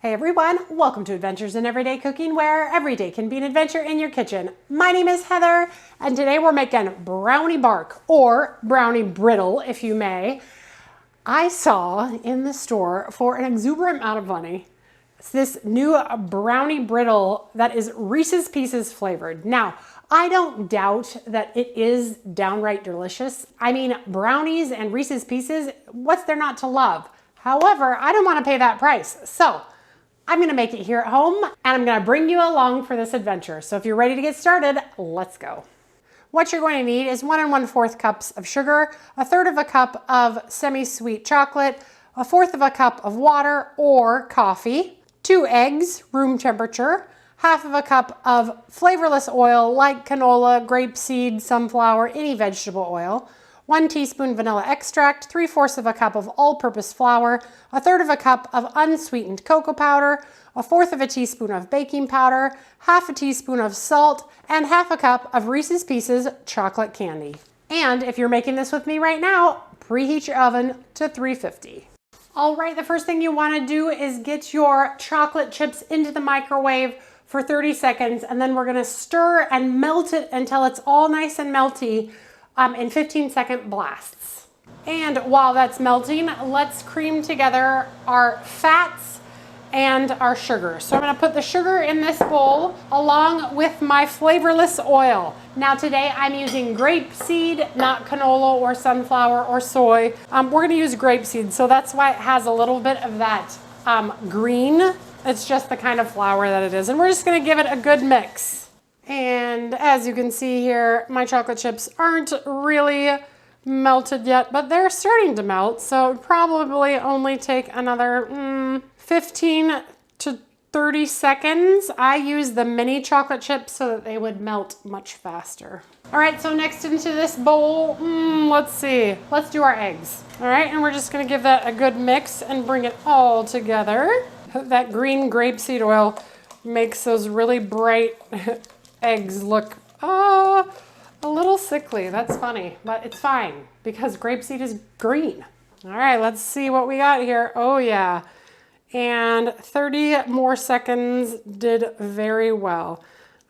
Hey everyone, welcome to Adventures in Everyday Cooking, where every day can be an adventure in your kitchen. My name is Heather, and today we're making brownie bark, or brownie brittle, if you may. I saw in the store for an exuberant amount of money this new brownie brittle that is Reese's Pieces flavored. Now, I don't doubt that it is downright delicious. I mean, brownies and Reese's Pieces, what's there not to love? However, I don't want to pay that price. So I'm gonna make it here at home, and I'm gonna bring you along for this adventure. So if you're ready to get started, let's go. What you're going to need is 1 1/4 cups of sugar, 1/3 cup of semi-sweet chocolate, 1/4 cup of water or coffee, 2 eggs, room temperature, 1/2 cup of flavorless oil like canola, grapeseed, sunflower, any vegetable oil, 1 teaspoon vanilla extract, 3/4 cup of all-purpose flour, 1/3 cup of unsweetened cocoa powder, 1/4 teaspoon of baking powder, 1/2 teaspoon of salt, and 1/2 cup of Reese's Pieces chocolate candy. And if you're making this with me right now, preheat your oven to 350. All right, the first thing you want to do is get your chocolate chips into the microwave for 30 seconds, and then we're going to stir and melt it until it's all nice and melty in 15-second blasts. And while that's melting, let's cream together our fats and our sugar. So I'm going to put the sugar in this bowl along with my flavorless oil. Now today I'm using grapeseed, not canola or sunflower or soy. We're going to use grapeseed, so that's why it has a little bit of that green. It's just the kind of flour that it is. And we're just going to give it a good mix. And as you can see here, my chocolate chips aren't really melted yet, but they're starting to melt. So it probably only take another 15 to 30 seconds. I use the mini chocolate chips so that they would melt much faster. All right, so next into this bowl, let's see. Let's do our eggs. All right, and we're just gonna give that a good mix and bring it all together. That green grapeseed oil makes those really bright eggs look a little sickly. That's funny, but it's fine because grapeseed is green. All right, let's see what we got here. Oh yeah, and 30 more seconds did very well.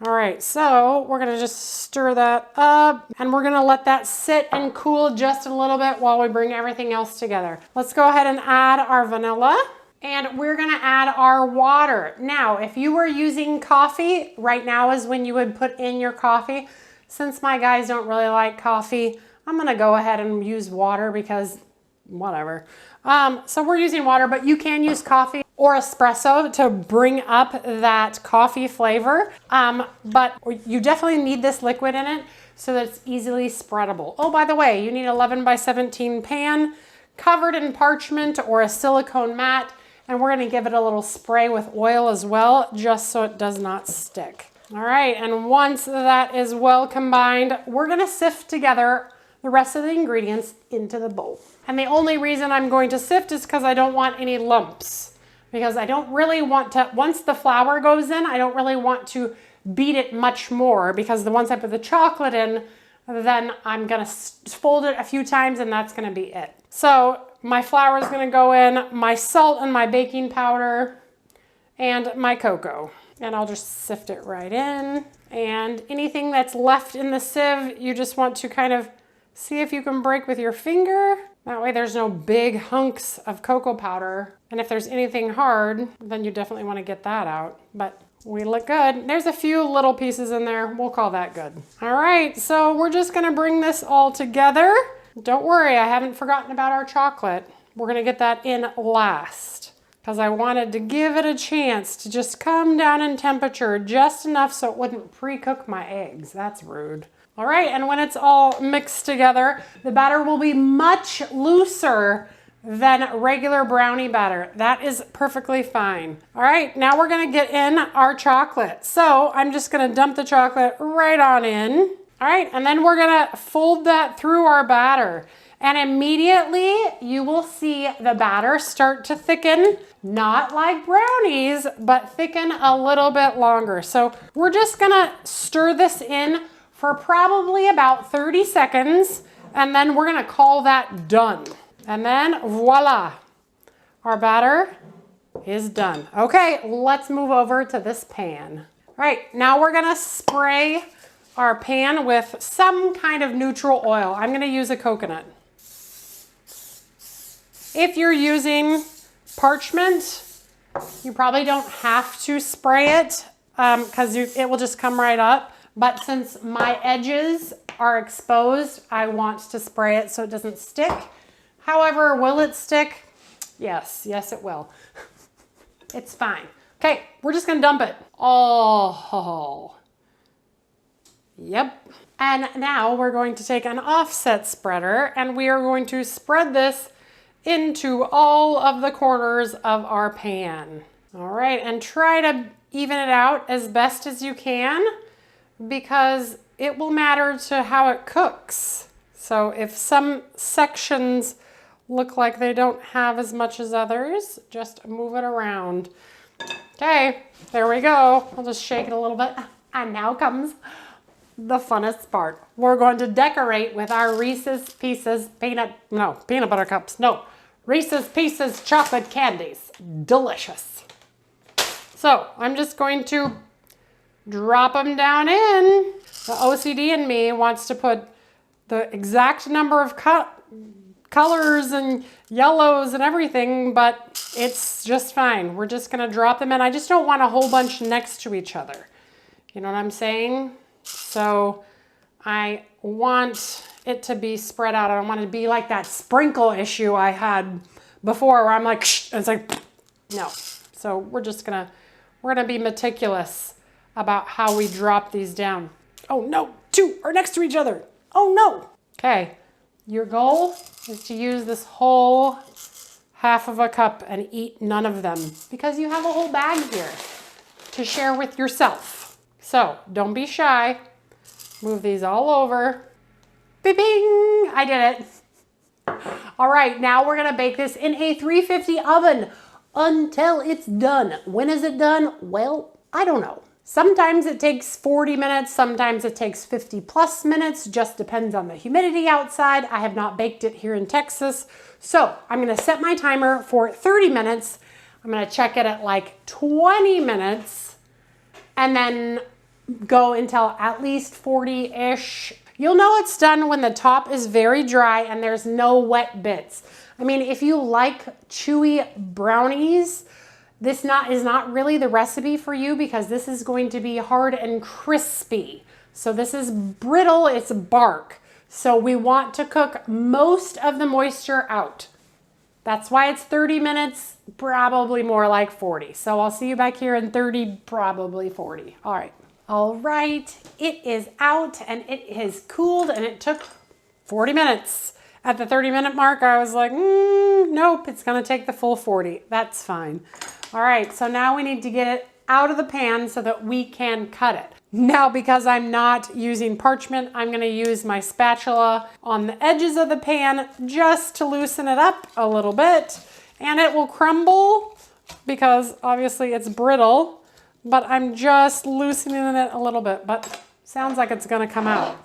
All right, so we're gonna just stir that up and we're gonna let that sit and cool just a little bit while we bring everything else together. Let's go ahead and add our vanilla. And we're gonna add our water. Now, if you were using coffee, right now is when you would put in your coffee. Since my guys don't really like coffee, I'm gonna go ahead and use water because whatever. So we're using water, but you can use coffee or espresso to bring up that coffee flavor. But you definitely need this liquid in it so that it's easily spreadable. Oh, by the way, you need 11 by 17 pan covered in parchment or a silicone mat. And we're gonna give it a little spray with oil as well, just so it does not stick. All right, and once that is well combined, we're gonna sift together the rest of the ingredients into the bowl. And the only reason I'm going to sift is because I don't want any lumps. Because I don't really want to, once the flour goes in, I don't really want to beat it much more, because once I put the chocolate in, then I'm gonna fold it a few times and that's gonna be it. So my flour is gonna go in, my salt and my baking powder, and my cocoa. And I'll just sift it right in. And anything that's left in the sieve, you just want to kind of see if you can break with your finger. That way there's no big hunks of cocoa powder. And if there's anything hard, then you definitely wanna get that out. But we look good. There's a few little pieces in there. We'll call that good. All right, so we're just gonna bring this all together. Don't worry, I haven't forgotten about our chocolate. We're gonna get that in last because I wanted to give it a chance to just come down in temperature just enough so it wouldn't pre-cook my eggs. That's rude. All right, and when it's all mixed together, the batter will be much looser than regular brownie batter. That is perfectly fine. All right, now we're gonna get in our chocolate. So I'm just gonna dump the chocolate right on in. All right, and then we're gonna fold that through our batter. And immediately you will see the batter start to thicken, not like brownies, but thicken a little bit longer. So we're just gonna stir this in for probably about 30 seconds, and then we're gonna call that done. And then voila, our batter is done. Okay, let's move over to this pan. All right, now we're gonna spray our pan with some kind of neutral oil. I'm gonna use a coconut. If you're using parchment, you probably don't have to spray it because it will just come right up. But since my edges are exposed, I want to spray it so it doesn't stick. However, will it stick? Yes, it will. It's fine. Okay, we're just gonna dump it. Oh, yep. And now we're going to take an offset spreader and we are going to spread this into all of the corners of our pan. All right, and try to even it out as best as you can because it will matter to how it cooks. So if some sections look like they don't have as much as others, just move it around. Okay, there we go. I'll just shake it a little bit. And now comes the funnest part. We're going to decorate with our Reese's Pieces peanut butter cups. No, Reese's Pieces chocolate candies. Delicious. So I'm just going to drop them down in. The OCD in me wants to put the exact number of colors and yellows and everything, but it's just fine. We're just gonna drop them in. I just don't want a whole bunch next to each other. You know what I'm saying? So I want it to be spread out. I don't want it to be like that sprinkle issue I had before where I'm like, shh, and it's like, no. So we're gonna be meticulous about how we drop these down. Oh no, 2 are next to each other. Oh no. Okay, your goal is to use this whole half of a cup and eat none of them because you have a whole bag here to share with yourself. So don't be shy. Move these all over. Bing, bing, I did it. All right, now we're gonna bake this in a 350 oven until it's done. When is it done? Well, I don't know. Sometimes it takes 40 minutes, sometimes it takes 50 plus minutes, just depends on the humidity outside. I have not baked it here in Texas. So I'm gonna set my timer for 30 minutes. I'm gonna check it at like 20 minutes and then go until at least 40-ish. You'll know it's done when the top is very dry and there's no wet bits. I mean, if you like chewy brownies, this is not really the recipe for you because this is going to be hard and crispy. So this is brittle, it's bark. So we want to cook most of the moisture out. That's why it's 30 minutes, probably more like 40. So I'll see you back here in 30, probably 40. All right. All right, it is out and it is cooled and it took 40 minutes. At the 30-minute mark, I was like, nope, it's gonna take the full 40. That's fine. All right, so now we need to get it out of the pan so that we can cut it. Now, because I'm not using parchment, I'm gonna use my spatula on the edges of the pan just to loosen it up a little bit. And it will crumble because obviously it's brittle, but I'm just loosening it a little bit, but sounds like it's gonna come out.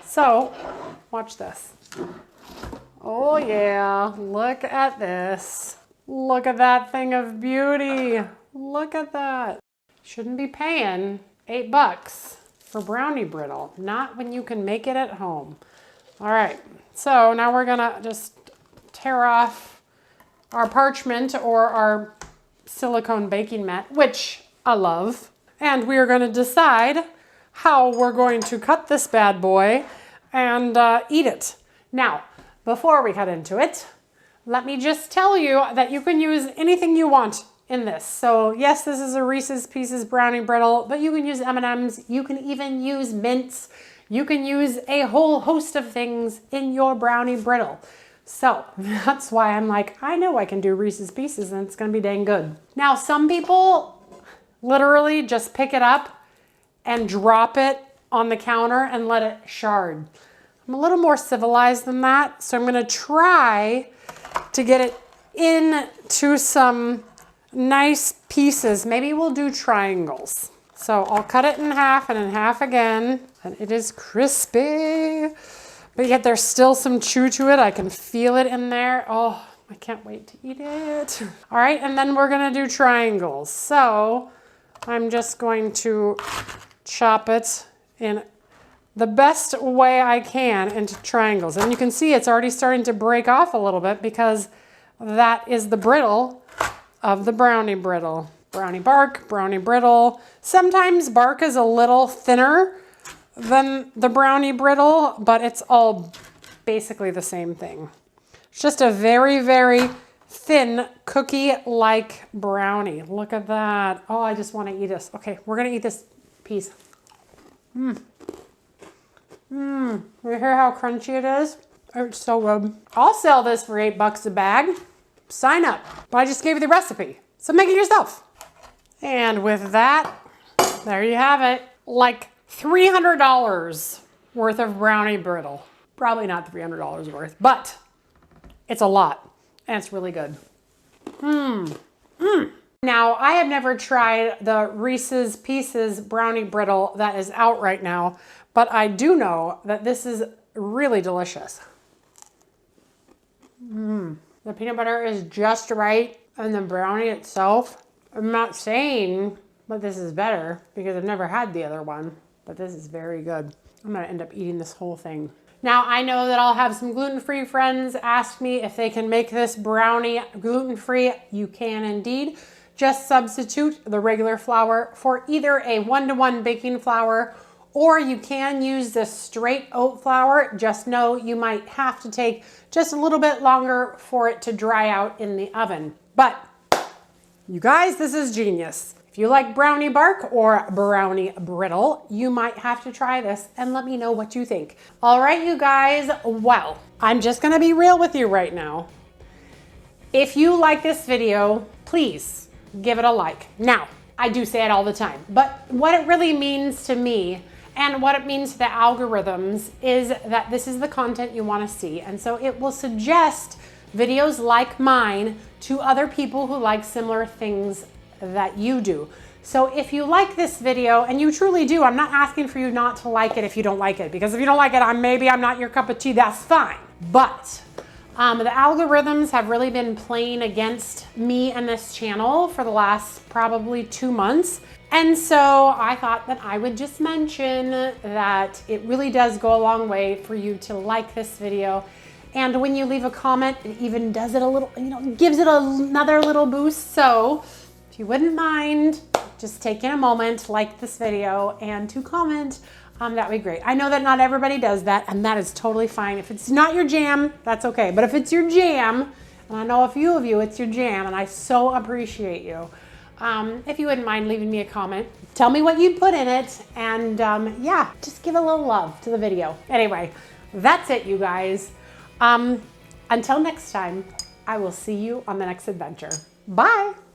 So, watch this. Oh yeah, look at this. Look at that thing of beauty. Look at that. Shouldn't be paying $8 for brownie brittle, not when you can make it at home. All right, so now we're gonna just tear off our parchment or our silicone baking mat, which I love. And we are gonna decide how we're going to cut this bad boy and eat it. Now, before we cut into it, let me just tell you that you can use anything you want in this. So yes, this is a Reese's Pieces brownie brittle, but you can use M&Ms, you can even use mints, you can use a whole host of things in your brownie brittle. So that's why I'm like, I know I can do Reese's Pieces and it's gonna be dang good. Now, some people literally just pick it up and drop it on the counter and let it shard. I'm a little more civilized than that, so I'm gonna try to get it into some nice pieces. Maybe we'll do triangles. So I'll cut it in half and in half again, and it is crispy, but yet there's still some chew to it. I can feel it in there. Oh, I can't wait to eat it. All right, and then we're gonna do triangles. So I'm just going to chop it in the best way I can into triangles. And you can see it's already starting to break off a little bit because that is the brittle of the brownie brittle. Brownie bark, brownie brittle. Sometimes bark is a little thinner than the brownie brittle, but it's all basically the same thing. It's just a very, very thin cookie-like brownie. Look at that. Oh, I just want to eat this. Okay, we're gonna eat this piece. You hear how crunchy it is? It's so good. I'll sell this for $8 a bag. Sign up. But I just gave you the recipe, so make it yourself. And with that, there you have it. Like $300 worth of brownie brittle. Probably not $300 worth, but it's a lot, and it's really good. Now, I have never tried the Reese's Pieces brownie brittle that is out right now, but I do know that this is really delicious. The peanut butter is just right, and the brownie itself, I'm not saying that this is better because I've never had the other one, but this is very good. I'm gonna end up eating this whole thing. Now, I know that I'll have some gluten-free friends ask me if they can make this brownie gluten-free. You can indeed. Just substitute the regular flour for either a 1-to-1 baking flour, or you can use the straight oat flour. Just know you might have to take just a little bit longer for it to dry out in the oven. But you guys, this is genius. If you like brownie bark or brownie brittle, you might have to try this and let me know what you think. All right, you guys, well, I'm just gonna be real with you right now. If you like this video, please give it a like. Now, I do say it all the time, but what it really means to me and what it means to the algorithms is that this is the content you wanna see. And so it will suggest videos like mine to other people who like similar things that you do. So if you like this video, and you truly do, I'm not asking for you not to like it if you don't like it, because if you don't like it, maybe I'm not your cup of tea, that's fine. But the algorithms have really been playing against me and this channel for the last probably 2 months. And so I thought that I would just mention that it really does go a long way for you to like this video. And when you leave a comment, it even does it a little, gives it another little boost. So if you wouldn't mind just taking a moment to like this video and to comment, that'd be great. I know that not everybody does that, and that is totally fine. If it's not your jam, that's okay. But if it's your jam, and I know a few of you, it's your jam, and I so appreciate you. If you wouldn't mind leaving me a comment, tell me what you'd put in it, and yeah, just give a little love to the video. Anyway, that's it, you guys. Until next time, I will see you on the next adventure. Bye.